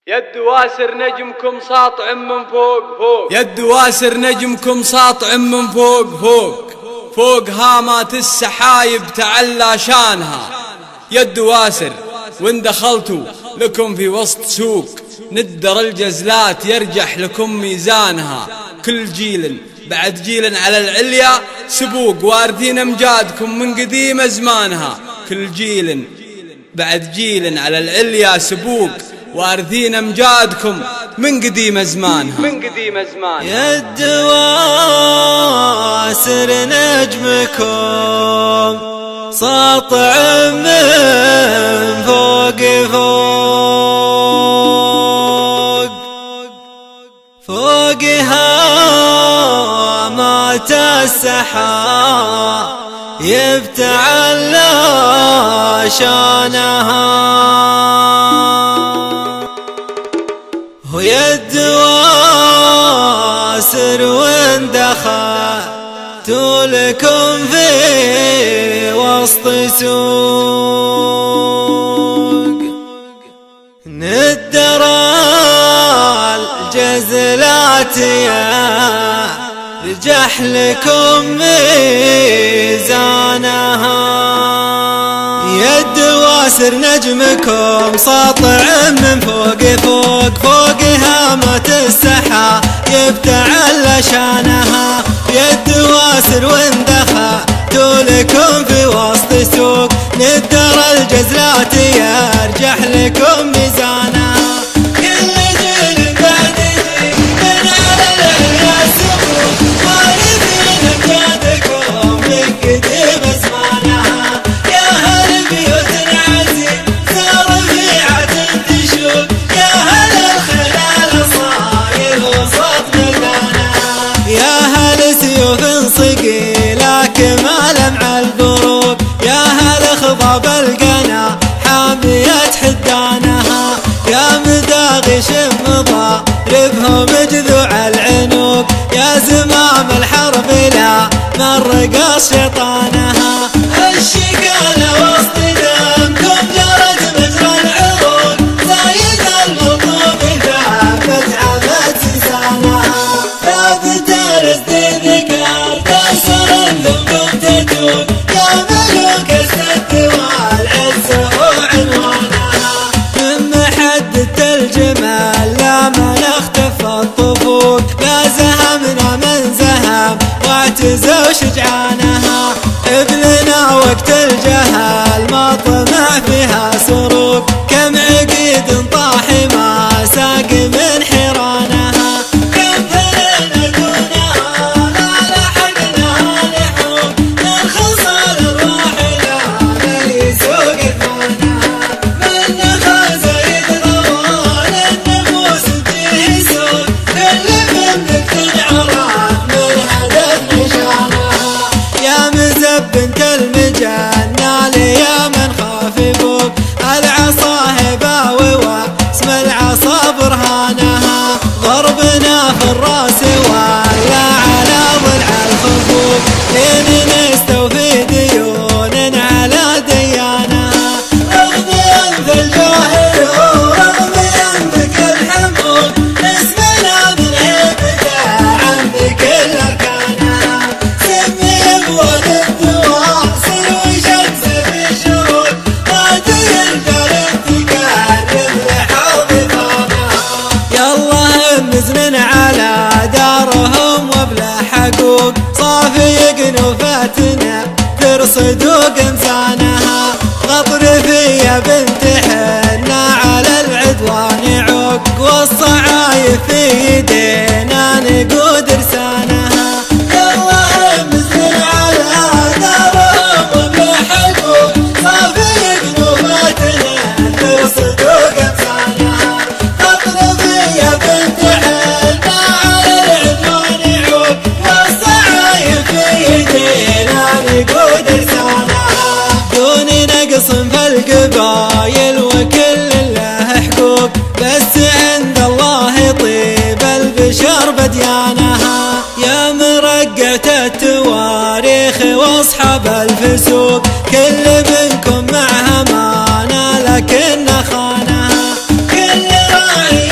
يد واسر نجمكم ساطع من فوق فوق، يد واسر نجمكم ساطع من فوق فوق، فوق هامات السحايب تعلى شانها. يد واسر وان دخلتوا لكم في وسط سوق، ندر الجزلات يرجح لكم ميزانها. كل جيل بعد جيل على العليا سبوق، وارثين امجادكم من قديم ازمانها. كل جيل بعد جيل على العليا سبوق، وارثين امجادكم من قديم ازمانها. يد واسر نجمكم ساطع من فوق فوق، فوق هامات السحاب يبتعلى شانها. ويد واسر وان دخلتوا لكم في وسط سوق، ندر الجزلات يرجح لكم ميزانها. يد واسر نجمكم ساطع من فوق فوق، فوق هامات السحاب يبتعلى شانها. يد واسر وان دخلتوا لكم في وسط سوق، ندر الجزلات يرجح لكم ميزانها. كل جيل بعد جيل من على العليا سبوق، وارثين امجادكم من قديم ازمانها. يا هل بيوت عزيز رفيعة تشوق، يا هل الخلال صاير وسط ميدانها. يا هل سيوف صقيلة كمال مع البروق، يا هل خضاب القنا حامية حدانها. يا مداغش مضاربهم جذوع العنوق، يا زمام الحرب لا من رقص شيطانها. الشقالة وسط دمكم جرت مجرى العروق، زايد المطلوب ثابت عمد سيسانها. ثابت رزق ذكر كسر الذنوب تتوب، يا ملوك السد والعز وعنوانها. من محدة الجمال لا من اختفى الطفوق، لا زهمنا من زهم واعتزوا شجعانها. ابننا وقت الجهل ما طمع فيها سروق، كم عقيد طاح ما ساق من حيرانها. كم فلنا دونها لا لحقناها لحوق، من خصال الراحلة من يسوق ثمانها. من نخاز يتغوان النفوس تجيه سوق، كل من تنعرض من هدف نشانها. يا مزبنة المجنة يا من خاف فوق، العصا هباوي واسم العصا برهانها. ضربنا في الراس ولا على ضلع الخفوف، لين نستوفي ديون على ديانها. رغم انف الجاهل ورغم انفك الحمود، اسمنا من هيبته عند كل اركانها. سمي ابواب الدواسر وشمس في شروق، ما تقدر تقرب لحوض فانها. يلا مزن على دارهم وبلا حقوق، صافي قنوفاتنا ترصدوا قمزانها. غطر فيا بنت حنا على العدوان عوق، والصعايف في يدينا نقود رسانها. يلا مزن على دارهم وبلا حقوق، صافي قنوفاتنا ترصدوا قمزانها. غطر فيا بنت حنا على العدوان عوق، والصعايف في يدينا نقود رسانها. دون نقص في القبايل وكل له حقوق، بس عند الله طيب البشر بديانها. يا مرقة التواريخ واصحاب الفسوق، كل منكم معها مانا لكن خانها. كل راعي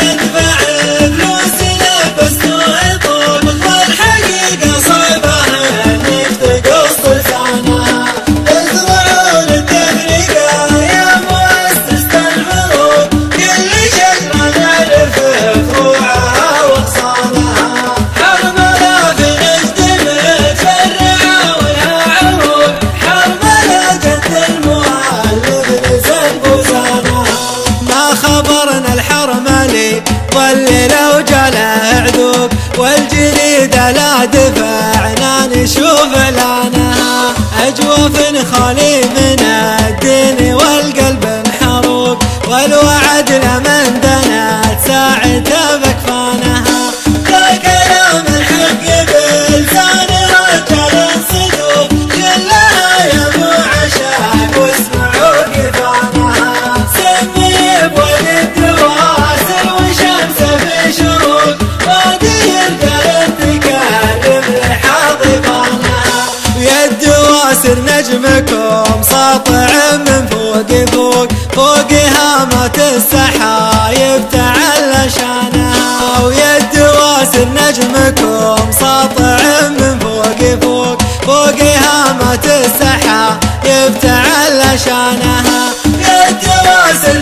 يظل لو جاله عذوب، والجريدة لا دفعنا نشوف اعلانها. اجوف خالي من الدين والقلب محروق، والوعد لمن دنت ساعته بكفانها. ذا كلام الحق بلسان رجال صدوق، كلها يا ابو عشاق واسمعوا قفانها. سمي بولد دواسر وشمس في شروق، وادي القلب تكلم لحظ ضفانها. ويا الدواسر نجمكم ساطع من فوق فوق، فوق هامات السحايب تعلى شانها. ويا الدواسر نجمكم ساطع من فوق فوق، فوق هامات السحايب تعلى شانها. يا الدواسر